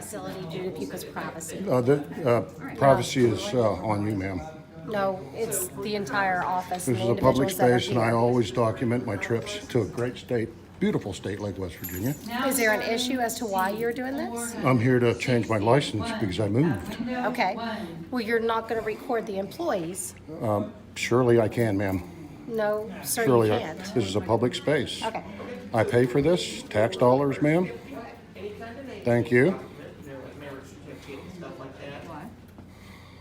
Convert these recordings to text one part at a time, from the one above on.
facility due to people's privacy? Privacy is on you, ma'am. No, it's the entire office. This is a public space, and I always document my trips to a great state, beautiful state like West Virginia. Is there an issue as to why you're doing this? I'm here to change my license because I moved. Okay. Well, you're not going to record the employees. Surely I can, ma'am. No, sir, Surely you can't. this is a public space. Okay. I pay for this, tax dollars, ma'am. Thank you.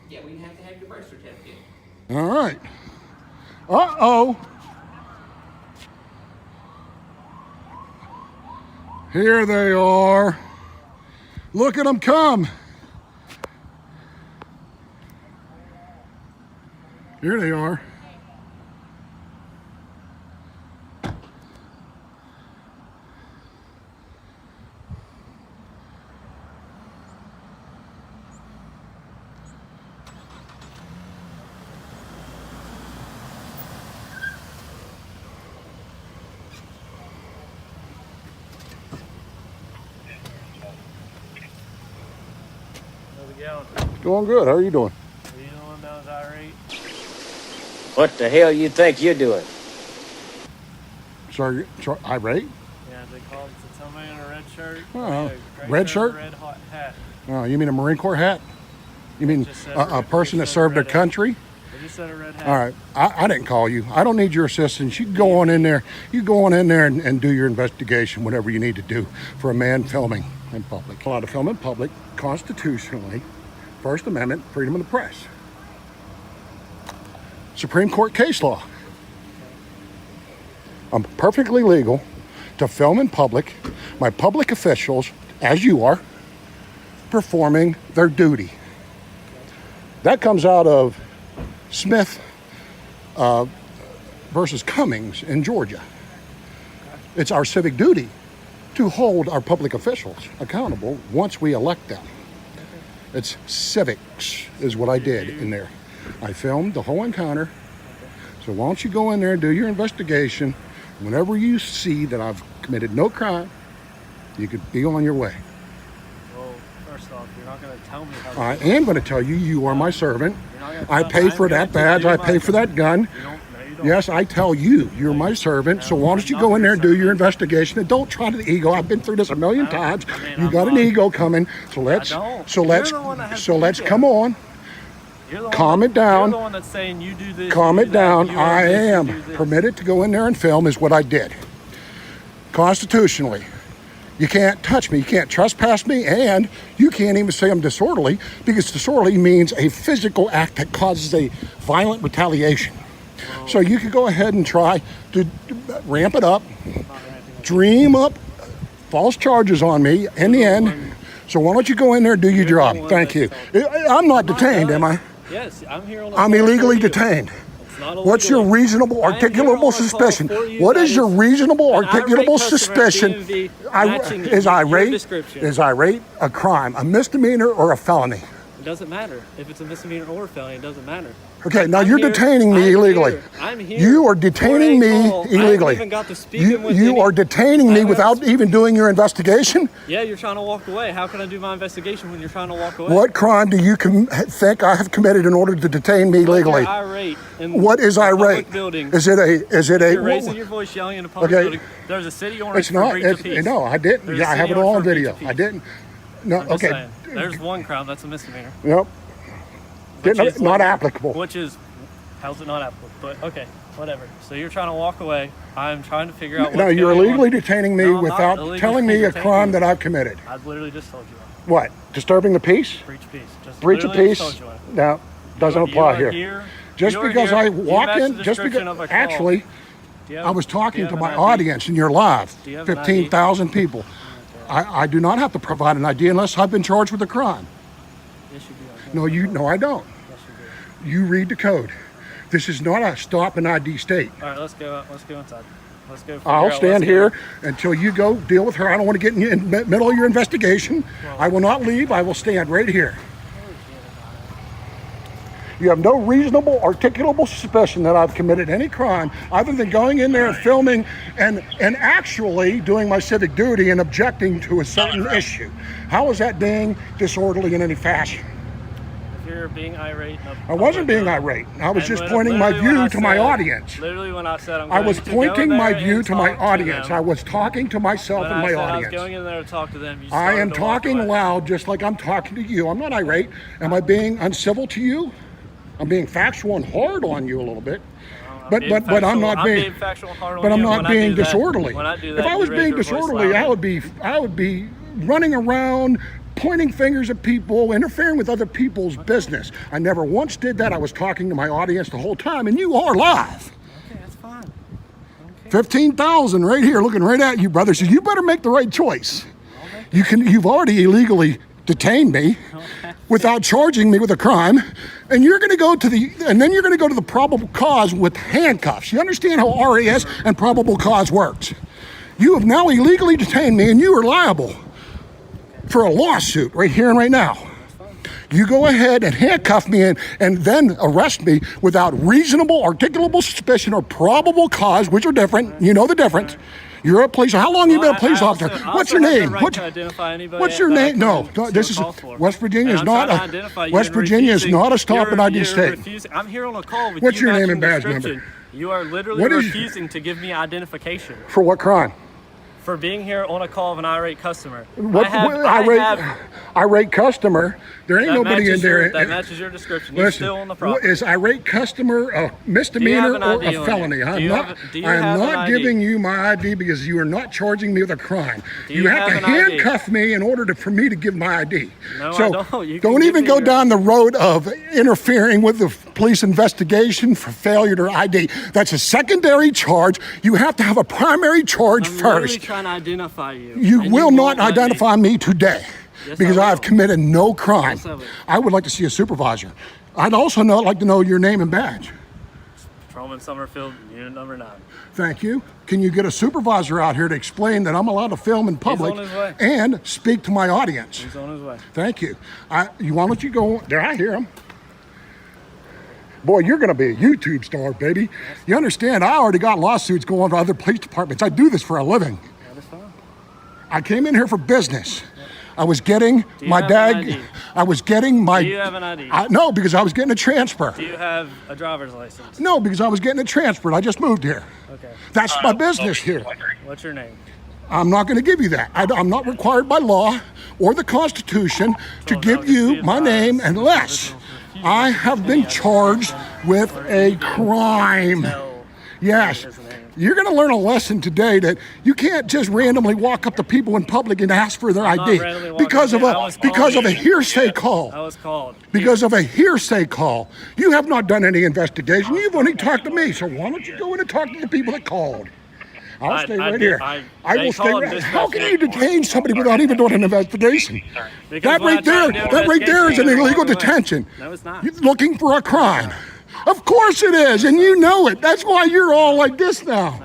Yeah, we have to have your birth certificate. All right. Uh-oh. Here they are. Look at them come. Here they are. Going good. How are you doing? Are you the one that was irate? What the hell you think you're doing? Sorry, irate? Yeah, they called somebody in a red shirt. Red shirt? Red hot hat. Oh, you mean a Marine Corps hat? You mean a person that served their country? They just said a red hat. All right, I didn't call you. I don't need your assistance. You go on in there. You go on in there and do your investigation, whatever you need to do for a man filming in public. Allowed to film in public constitutionally. First Amendment, freedom of the press. Supreme Court case law. I'm perfectly legal to film in public, my public officials, as you are, performing their duty. That comes out of Smith versus Cummings in Georgia. It's our civic duty to hold our public officials accountable once we elect them. It's civics is what I did in there. I filmed the whole encounter. So why don't you go in there and do your investigation. Whenever you see that I've committed no crime, you could be on your way. Well, first off, you're not going to tell me how I am going to tell you, you are my servant. I pay for that badge. I pay for that gun. Yes, I tell you, you're my servant. So why don't you go in there and do your investigation and don't try to the ego. I've been through this a million times. You got an ego coming. So let's come on. Calm it down. You're the one that's saying you do this. Calm it down. I am this. permitted to go in there and film is what I did. Constitutionally. You can't touch me. You can't trespass me. And you can't even say I'm disorderly because disorderly means a physical act that causes a violent retaliation. So you could go ahead and try to ramp it up, dream up false charges on me in the end. So why don't you go in there and do your job? Thank you. I'm not detained, am I? Yes, I'm here on the I'm illegally detained. What's your reasonable articulable suspicion? What is your reasonable articulable suspicion? Is irate a crime, a misdemeanor or a felony? It doesn't matter. If it's a misdemeanor or a felony, it doesn't matter. Okay, now you're detaining me illegally. I'm here. You are detaining me illegally. I haven't even got to speaking with you are detaining me without even doing your investigation? Yeah, you're trying to walk away. How can I do my investigation when you're trying to walk away? What crime do you think I have committed in order to detain me legally? You're irate what is irate? Is it a you're raising your voice, yelling in a public building. There's a city orange for breach of peace. No, I didn't. Yeah, I have it all on video. I didn't. No, okay. Saying, there's one crime that's a misdemeanor. Nope. Not applicable. Which is, how's it not applicable? But okay, whatever. So you're trying to walk away. I'm trying to figure out what's No, you're going illegally on. detaining me without telling me a crime that I've committed. I literally just told you. What? Disturbing the peace? Breach of peace. Just breach of peace? No, doesn't apply here. Just because I walk in, just because, actually, I was talking to my audience and you're live, 15,000 people. I do not have to provide an ID unless I've been charged with a crime. Yes, you do. No, I don't. Yes, you do. You read the code. This is not a stop and ID state. All right, let's go inside. Let's go. I'll stand here until you go deal with her. I don't want to get in the middle of your investigation. I will not leave. I will stand right here. You have no reasonable, articulable suspicion that I've committed any crime other than going in there and filming and actually doing my civic duty and objecting to a certain issue. How is that being disorderly in any fashion? If you're being irate, I wasn't being irate. I was just pointing my view to my audience. Literally when I said I was pointing my view to my audience. I was talking to myself when and my I said I audience. was going in there to talk to them, you I am started to walk talking away. loud just like I'm talking to you. I'm not irate. Am I being uncivil to you? I'm being factual and hard on you a little bit. But I'm not being factual and hard on but I'm you not when I being do that. disorderly. When I do If that, I was you raise being your voice disorderly, louder. I would be running around pointing fingers at people, interfering with other people's business. I never once did that. I was talking to my audience the whole time, and you are live. Okay, that's fine. 15,000 right here looking right at you, brother. So you better make the right choice. You've already illegally detained me without charging me with a crime, and you're going to go to the probable cause with handcuffs. You understand how RAS and probable cause works? You have now illegally detained me, and you are liable for a lawsuit right here and right now. You go ahead and handcuff me and then arrest me without reasonable, articulable suspicion or probable cause, which are different. You know the difference. You're a police. How long have you been a police officer? What's your name? What's your name? No, this is West Virginia is not a West Virginia is not a stop and ID state. I'm here on a call with What's you your name and matching badge description. number? You are literally What is- refusing to give me identification For what crime? for being here on a call of an irate customer. What irate customer? There ain't that nobody in matches there. that matches your description. You're still on the property. Is irate customer a misdemeanor an or ID a on felony? you? I'm Do you not. have- do you I am have an not ID? giving you my ID because you are not charging me with a crime. Do You you have to have an ID? handcuff me in order for me to give my ID. No, so I don't. You can don't give even me go your- down the road of interfering with the police investigation for failure to ID. That's a secondary charge. You have to have a primary charge I'm literally first. trying to identify you. You and will not won't let me. identify me today Yes, because I I have will. committed no crime. Yes, I will. I would like to see a supervisor. I'd also like to know your name and badge. Patrolman Summerfield, unit number 9. Thank you. Can you get a supervisor out here to explain that I'm allowed to film in public on his way. and speak to my audience? He's on his way. Thank you. Why don't you go? There, I hear him. Boy, you're going to be a YouTube star, baby. You understand? I already got lawsuits going to other police departments. I do this for a living. That is fine. I came in here for business. I was getting you my have an ID? I was getting my. Do you have an ID? No, because I was getting a transfer. Do you have a driver's license? No, because I was getting it transferred. I just moved here. Okay. That's my business here. What's your name? I'm not going to give you that. I'm not required by law or the Constitution to So give now you just be my name advised, unless original refusal I to have give been me charged with a crime. Tell Yes. his name. You're going to learn a lesson today that you can't just randomly walk up to people in public and ask for their not ID randomly walking because of up. I was because of a called. hearsay call. I was called. Because of a hearsay call. You have not done any investigation. You've only talked to me. So why don't you go in and talk to the people that called? I'll stay right here. I they will stay called right. this How can person. you detain somebody without even doing an investigation? Because That when I right tried there, to do an that right there is an investigation, illegal they walked away. detention. No, it's not. You're looking for a crime. Of course it is, and you know it. That's why you're all like this now.